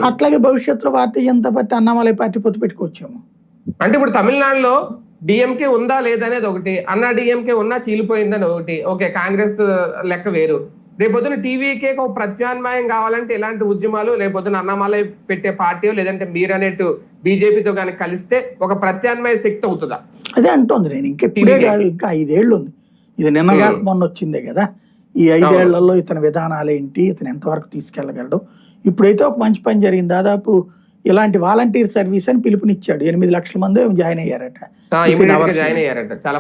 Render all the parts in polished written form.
అట్లాగే భవిష్యత్తులో Bharatiya Janata party Annamalai party పొత్తు పెట్టుకోవచ్చేమో. అంటే ఇప్పుడు తమిళనాడులో డిఎంకే ఉందా లేదనేది ఒకటి, అన్నా డిఎంకే ఉన్నా చీలిపోయిందని ఒకటి, ఓకే కాంగ్రెస్ లెక్క వేరు. రేపొద్దున టీవీకే ఒక ప్రత్యామ్నాయం కావాలంటే ఎలాంటి ఉద్యమాలు, రేపొద్దున అన్నామలై పెట్టే పార్టీ లేదంటే మీరనేట్టు బీజేపీతో కానీ కలిస్తే ఒక ప్రత్యామ్నాయ శక్తి అవుతుందా? అదే అంటోంది నేను. ఇంకెప్పుడే కాదు, ఇంకా 5 ఏళ్ళు ఉంది. ఇది నిన్నగాక మొన్న వచ్చిందే కదా. ఈ 5 ఏళ్లలో ఇతని విధానాలు ఏంటి, ఇతను ఎంతవరకు తీసుకెళ్లగలడు. ఇప్పుడైతే ఒక మంచి పని జరిగింది. దాదాపు ఇలాంటి వాలంటీర్ సర్వీస్ అని పిలుపునిచ్చాడు. 8 లక్షల మంది జాయిన్ అయ్యారట.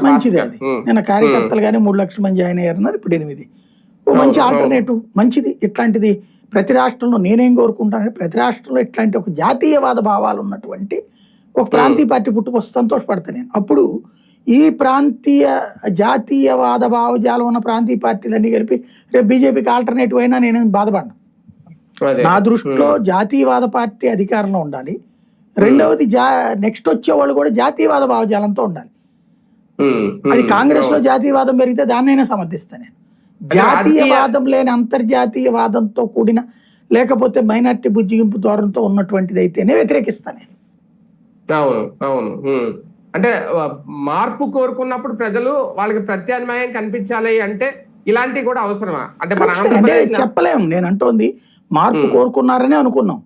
మంచిది అది. నిన్న కార్యకర్తలు కానీ 3 లక్షల మంది జాయిన్ అయ్యారన్నారు, ఇప్పుడు 8. ఓ మంచి ఆల్టర్నేటివ్, మంచిది. ఇట్లాంటిది ప్రతి రాష్ట్రంలో నేనేం కోరుకుంటానంటే ప్రతి రాష్ట్రంలో ఇట్లాంటి ఒక జాతీయవాద భావాలు ఉన్నటువంటి ఒక ప్రాంతీయ పార్టీ పుట్టుకొస్తే సంతోషపడతాను నేను. అప్పుడు ఈ జాతీయవాద భావజాలం ఉన్న ప్రాంతీయ పార్టీలన్నీ కలిపి రేపు బీజేపీకి ఆల్టర్నేటివ్ అయినా నేను బాధపడ్డాను. నా దృష్టిలో జాతీయవాద పార్టీ అధికారంలో ఉండాలి. రెండవది నెక్స్ట్ వచ్చే వాళ్ళు కూడా జాతీయవాద భావజాలంతో ఉండాలి. అది కాంగ్రెస్ లో జాతీయవాదం పెరిగితే దాన్నైనా సమర్థిస్తాను నేను. జాతీయవాదం లేని అంతర్జాతీయవాదంతో కూడిన లేకపోతే మైనార్టీ బుజ్జిగింపు ధోరణితో ఉన్నటువంటిది అయితేనే వ్యతిరేకిస్తాను నేను. అవును అవును. అంటే మార్పు కోరుకున్నప్పుడు ప్రజలు వాళ్ళకి ప్రత్యామ్నాయం కనిపించాలి అంటే ఇలాంటివి కూడా అవసరమా? అంటే చెప్పలేము. నేను అంటోంది మార్పు కోరుకున్నారని అనుకున్నాం.